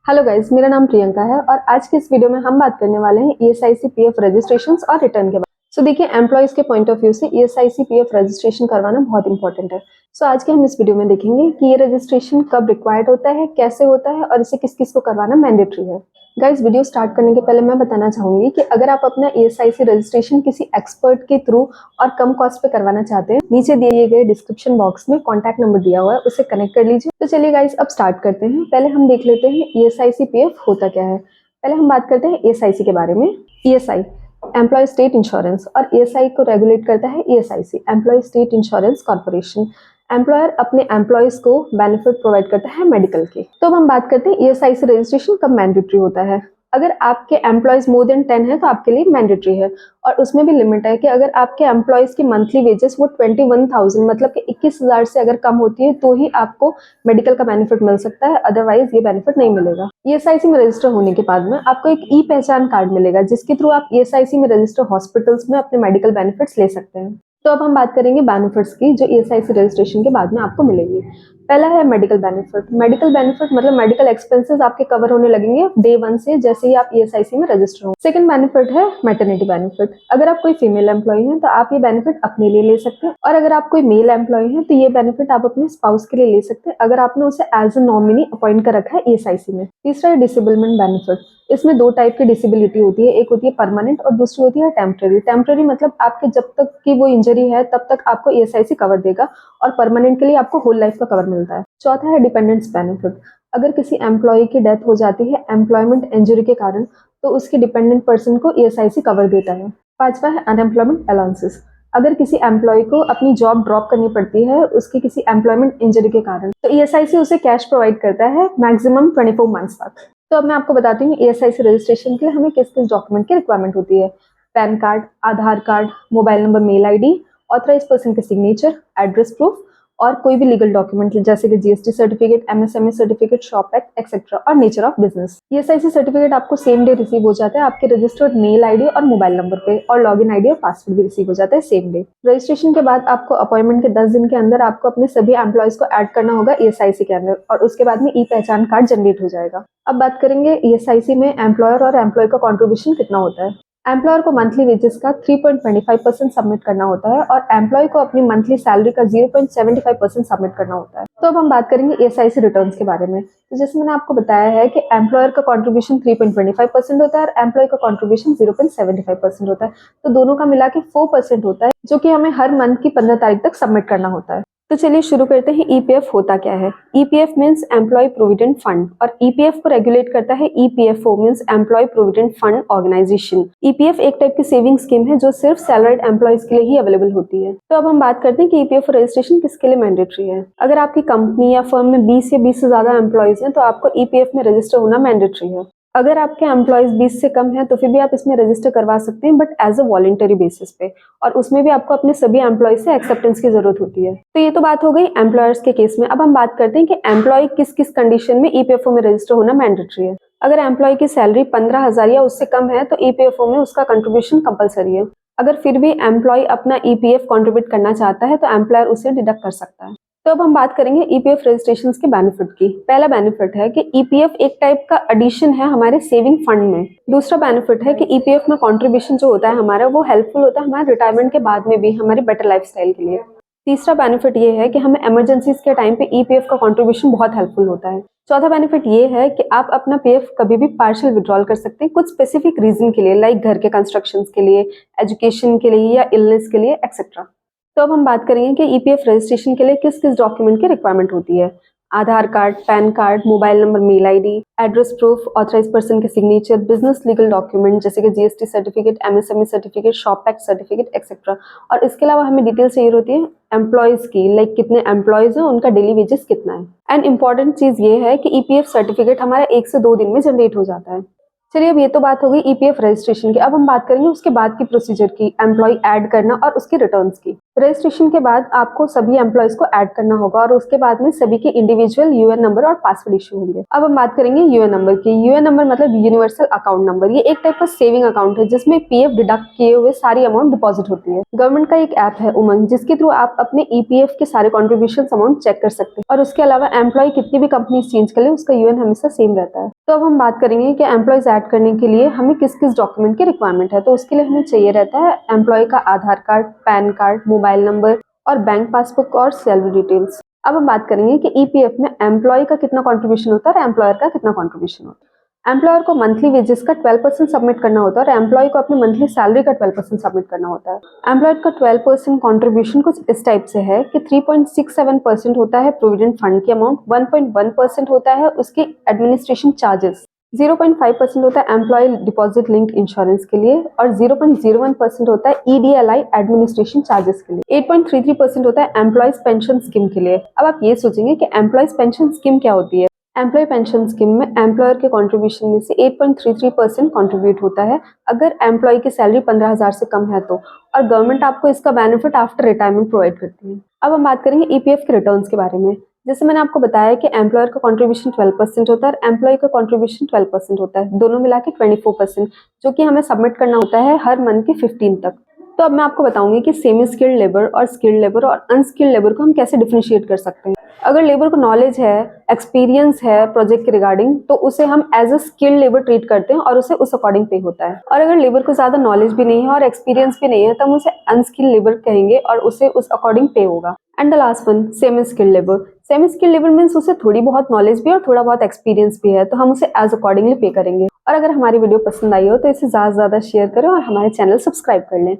Hello guys, मेरा नाम प्रियंका है और आज के इस वीडियो में हम बात करने वाले हैं ईएसआईसी पीएफ रजिस्ट्रेशंस और रिटर्न के बारे में। सो देखिए, एम्प्लॉयज के पॉइंट ऑफ व्यू से ईएसआईसी पीएफ रजिस्ट्रेशन करवाना बहुत इंपॉर्टेंट है। सो आज के हम इस वीडियो में देखेंगे कि ये रजिस्ट्रेशन कब रिक्वायर्ड होता है, कैसे होता है और इसे किस किस को करवाना मैंडेटरी है। गाइस, वीडियो स्टार्ट करने के पहले मैं बताना चाहूंगी कि अगर आप अपना ईएसआईसी रजिस्ट्रेशन किसी एक्सपर्ट के थ्रू और कम कॉस्ट पे करवाना चाहते हैं, नीचे दिए गए डिस्क्रिप्शन बॉक्स में कॉन्टैक्ट नंबर दिया हुआ है, उसे कनेक्ट कर लीजिए। तो चलिए गाइस, अब स्टार्ट करते हैं। पहले हम देख लेते हैं ईएसआईसी पीएफ होता क्या है। पहले हम बात करते हैं ईएसआईसी के बारे में। ईएसआई एम्प्लॉय स्टेट इंश्योरेंस, और ईएसआई को रेगुलेट करता है ESIC, employee state insurance corporation. Employer अपने एम्प्लॉयज को बेनिफिट प्रोवाइड करता है मेडिकल के। तो अब हम बात करते हैं ईएसआईसी रजिस्ट्रेशन कब मैंडेटरी होता है। अगर आपके एम्प्लॉयज मोर देन 10 है तो आपके लिए मैंडेटरी है, और उसमें भी लिमिट है कि अगर आपके एम्प्लॉयज की मंथली वेजेस वो 21,000 मतलब कि 21,000 से अगर कम होती है तो ही आपको मेडिकल का बेनिफिट मिल सकता है, अदरवाइज ये बेनिफिट नहीं मिलेगा। ईएसआईसी में रजिस्टर होने के बाद में आपको एक ई पहचान कार्ड मिलेगा, जिसके थ्रू आप ईएसआईसी में रजिस्टर हॉस्पिटल्स में अपने मेडिकल बेनिफिट्स ले सकते हैं। तो अब हम बात करेंगे बेनिफिट्स की जो ईएसआईसी रजिस्ट्रेशन के बाद में आपको मिलेगी। पहला है मेडिकल बेनिफिट। मेडिकल बेनिफिट मतलब मेडिकल एक्सपेंसेस आपके कवर होने लगेंगे डे 1 से, जैसे ही आप ईएसआईसी में रजिस्टर हो। सेकंड बेनिफिट है मैटरनिटी बेनिफिट। अगर आप कोई फीमेल एम्प्लॉय हैं तो आप ये बेनिफिट अपने लिए ले सकते हैं, और अगर आप कोई मेल एम्प्लॉय हैं तो ये बेनिफिट आप अपने स्पाउस के लिए ले सकते हैं, अगर आपने उसे एज अ नॉमिनी अपॉइंट कर रखा है ईएसआईसी में। तीसरा है डिसेबलमेंट बेनिफिट। इसमें दो टाइप की डिसेबिलिटी होती है, एक होती है परमानेंट और दूसरी होती है टेम्पररी। टेम्पररी मतलब आपके जब तक की वो इंजरी है तब तक आपको ईएसआईसी कवर देगा, और परमानेंट के लिए आपको होल लाइफ का कवर मिलता है। चौथा है डिपेंडेंस बेनिफिट। अगर किसी एम्प्लॉय की डेथ हो जाती है एम्प्लॉयमेंट इंजरी के कारण, तो उसके डिपेंडेंट पर्सन को ईएसआईसी कवर देता है। पांचवा है अनएम्प्लॉयमेंट अलाउंसेस। अगर किसी एम्प्लॉय को अपनी जॉब ड्रॉप करनी पड़ती है उसकी किसी एम्प्लॉयमेंट इंजरी के कारण, तो ईएसआईसी उसे कैश प्रोवाइड करता है मैक्सिमम 24 मंथ्स तक। तो अब मैं आपको बताती हूँ ईएसआईसी रजिस्ट्रेशन के लिए हमें किस किस डॉक्यूमेंट की रिक्वायरमेंट होती है। PAN card, Aadhaar card, mobile number, mail ID, authorise person के सिग्नेचर, एड्रेस प्रूफ, और कोई भी लीगल डॉक्यूमेंट जैसे कि GST certificate, MSME certificate, shop act etcetera, और nature of business. ESIC certificate आपको सेम डे रिसीव हो जाता है आपके रजिस्टर्ड मेल आईडी और मोबाइल नंबर पे, और लॉगिन आईडी और पासवर्ड भी रिसीव हो जाता है सेम डे। रजिस्ट्रेशन के बाद आपको अपॉइंटमेंट के 10 दिन के अंदर आपको अपने सभी एम्प्लॉयज को ऐड करना होगा ईएसआईसी के अंदर, और उसके बाद में ई पहचान कार्ड जनरेट हो जाएगा। अब बात करेंगे ईएसआईसी में एम्प्लॉयर और एम्प्लॉय का कॉन्ट्रीब्यूशन कितना होता है। एम्प्लॉयर को मंथली वेजेस का 3.25% सबमिट करना होता है, और एम्प्लॉय को अपनी मंथली सैलरी का 0.75% सबमिट करना होता है। तो अब हम बात करेंगे ईएसआईसी रिटर्न्स के बारे में। तो जैसे मैंने आपको बताया है कि एम्प्लॉयर का कंट्रीब्यूशन 3.25% होता है और एम्प्लॉय का कंट्रीब्यूशन 0.75% होता है, तो दोनों का मिला के 4% होता है, जो कि हमें हर मंथ की 15 तारीख तक सबमिट करना होता है। तो चलिए शुरू करते हैं। ईपीएफ होता क्या है। EPF means employee provident fund, और ईपीएफ को रेगुलेट करता है EPFO means employee provident fund organisation. EPF एक टाइप की सेविंग स्कीम है जो सिर्फ सैलरीड एम्प्लॉयज के लिए ही अवेलेबल होती है। तो अब हम बात करते हैं कि ईपीएफ रजिस्ट्रेशन किसके लिए मैंडेटरी है। अगर आपकी कंपनी या फर्म में 20 या 20 से ज्यादा एम्प्लॉयज हैं तो आपको ईपीएफ में रजिस्टर होना मैंडेटरी है। अगर आपके एम्प्लॉयज 20 से कम है तो फिर भी आप इसमें रजिस्टर करवा सकते हैं, but as a voluntary basis पे, और उसमें भी आपको अपने सभी एम्प्लॉयज से एक्सेप्टेंस की जरूरत होती है। तो ये तो बात हो गई एम्प्लॉयर्स के केस में। अब हम बात करते हैं कि एम्प्लॉय किस किस कंडीशन में ईपीएफओ में रजिस्टर होना मैंडेटरी है। अगर एम्प्लॉय की सैलरी 15,000 या उससे कम है तो ईपीएफओ में उसका कंट्रीब्यूशन कंपलसरी है। अगर फिर भी एम्प्लॉय अपना ईपीएफ कंट्रीब्यूट करना चाहता है तो एम्प्लॉयर उसे डिडक्ट कर सकता है। तो अब हम बात करेंगे ईपीएफ रजिस्ट्रेशन के बेनिफिट की। पहला बेनिफिट है कि ईपीएफ एक टाइप का एडिशन है हमारे सेविंग फंड में। दूसरा बेनिफिट है कि ईपीएफ में कंट्रीब्यूशन जो होता है हमारा, वो हेल्पफुल होता है हमारे रिटायरमेंट के बाद में भी हमारे बेटर लाइफस्टाइल के लिए। तीसरा बेनिफिट ये है कि हमें इमरजेंसीज के टाइम पे ईपीएफ का कंट्रीब्यूशन बहुत हेल्पफुल होता है। चौथा बेनिफिट ये है कि आप अपना पीएफ कभी भी पार्शियल विड्रॉल कर सकते हैं कुछ स्पेसिफिक रीजन के लिए, लाइक घर के कंस्ट्रक्शन के लिए, एजुकेशन के लिए, या इलनेस के लिए एक्सेट्रा। तो अब हम बात करेंगे कि ईपीएफ रजिस्ट्रेशन के लिए किस किस डॉक्यूमेंट की रिक्वायरमेंट होती है। Aadhaar card, PAN card, mobile number, mail ID, address proof, authorise person के सिग्नेचर, बिजनेस लीगल डॉक्यूमेंट जैसे कि GST certificate, MSME certificate, shop act certificate etcetera. और इसके अलावा हमें डिटेल चाहिए होती है एम्प्लॉयज की, लाइक कितने एम्प्लॉयज हैं, उनका डेली वेजेस कितना है। एंड इंपॉर्टेंट चीज ये है कि ईपीएफ सर्टिफिकेट हमारा 1 से 2 दिन में जनरेट हो जाता है। चलिए, अब ये तो बात हो गई ईपीएफ रजिस्ट्रेशन की। अब हम बात करेंगे उसके बाद की प्रोसीजर की, एम्प्लॉय ऐड करना और उसके रिटर्न्स की। रजिस्ट्रेशन के बाद आपको सभी एम्प्लॉयज को ऐड करना होगा और उसके बाद में सभी के इंडिविजुअल यूएन नंबर और पासवर्ड इशू होंगे। अब हम बात करेंगे यूएन नंबर की। यूएन नंबर मतलब यूनिवर्सल अकाउंट नंबर। ये एक टाइप का सेविंग अकाउंट है जिसमें पीएफ डिडक्ट किए हुए सारी अमाउंट डिपॉजिट होती है। गवर्नमेंट का एक ऐप है उमंग, जिसके थ्रू आप अपने ईपीएफ के सारे कॉन्ट्रीब्यूशन अमाउंट चेक कर सकते हैं और उसके अलावा एम्प्लॉय कितनी भी कंपनी चेंज कर ले उसका यूएन हमेशा सेम रहता है। तो अब हम बात करेंगे कि एम्प्लॉयज ऐड करने के लिए हमें किस किस डॉक्यूमेंट की रिक्वायरमेंट है। तो उसके लिए हमें चाहिए रहता है एम्प्लॉय का Aadhaar card, PAN card, mobile number और बैंक पासबुक और सैलरी डिटेल्स। अब हम बात करेंगे कि ईपीएफ में एम्प्लॉय का कितना कंट्रीब्यूशन होता है और एम्प्लॉयर का कितना कंट्रीब्यूशन होता है। एम्प्लॉयर को मंथली वेजेस का 12% सबमिट करना होता है और एम्प्लॉय को अपनी मंथली सैलरी का 12% सबमिट करना होता है। एम्प्लॉयर का 12% कंट्रीब्यूशन कुछ इस टाइप से है कि 3.67% होता है प्रोविडेंट फंड की अमाउंट, 1.1% होता है उसके एडमिनिस्ट्रेशन चार्जेस, 0.5% होता है एम्प्लॉय डिपॉजिट लिंक्ड इंश्योरेंस के लिए और 0.01% होता है ईडीएलआई एडमिनिस्ट्रेशन चार्जेस के लिए। 8.33% होता है एम्प्लॉयज पेंशन स्कीम के लिए। अब आप ये सोचेंगे कि एम्प्लॉयज पेंशन स्कीम क्या होती है। एम्प्लॉय पेंशन स्कीम में एम्प्लॉयर के कंट्रीब्यूशन में से 8.33% कंट्रीब्यूट होता है अगर एम्प्लॉय की सैलरी 15,000 से कम है तो, और गवर्नमेंट आपको इसका बेनिफिट आफ्टर रिटायरमेंट प्रोवाइड करती है। अब हम बात करेंगे ईपीएफ के रिटर्न्स के बारे में। जैसे मैंने आपको बताया कि एम्प्लॉयर का कंट्रीब्यूशन 12% होता है और एम्प्लॉय का कंट्रीब्यूशन 12% होता है, दोनों मिला के 24%, जो कि हमें सबमिट करना होता है हर मंथ की 15 तक। तो अब मैं आपको बताऊंगी कि सेमी स्किल्ड लेबर और स्किल्ड लेबर और अनस्किल्ड लेबर को हम कैसे डिफरेंशिएट कर सकते हैं। अगर लेबर को नॉलेज है, एक्सपीरियंस है प्रोजेक्ट के रिगार्डिंग, तो उसे हम as a skilled labour treat करते हैं और उसे उस अकॉर्डिंग पे होता है। और अगर लेबर को ज्यादा नॉलेज भी नहीं है और एक्सपीरियंस भी नहीं है तो हम उसे अनस्किल्ड लेबर कहेंगे और उसे उस अकॉर्डिंग पे होगा। And the last one, semi skilled labour. Semi skilled labour means उसे थोड़ी बहुत नॉलेज भी और थोड़ा बहुत एक्सपीरियंस भी है, तो हम उसे एज अकॉर्डिंगली पे करेंगे। और अगर हमारी वीडियो पसंद आई हो तो इसे ज्यादा से ज्यादा शेयर करें और हमारे चैनल सब्सक्राइब कर लें।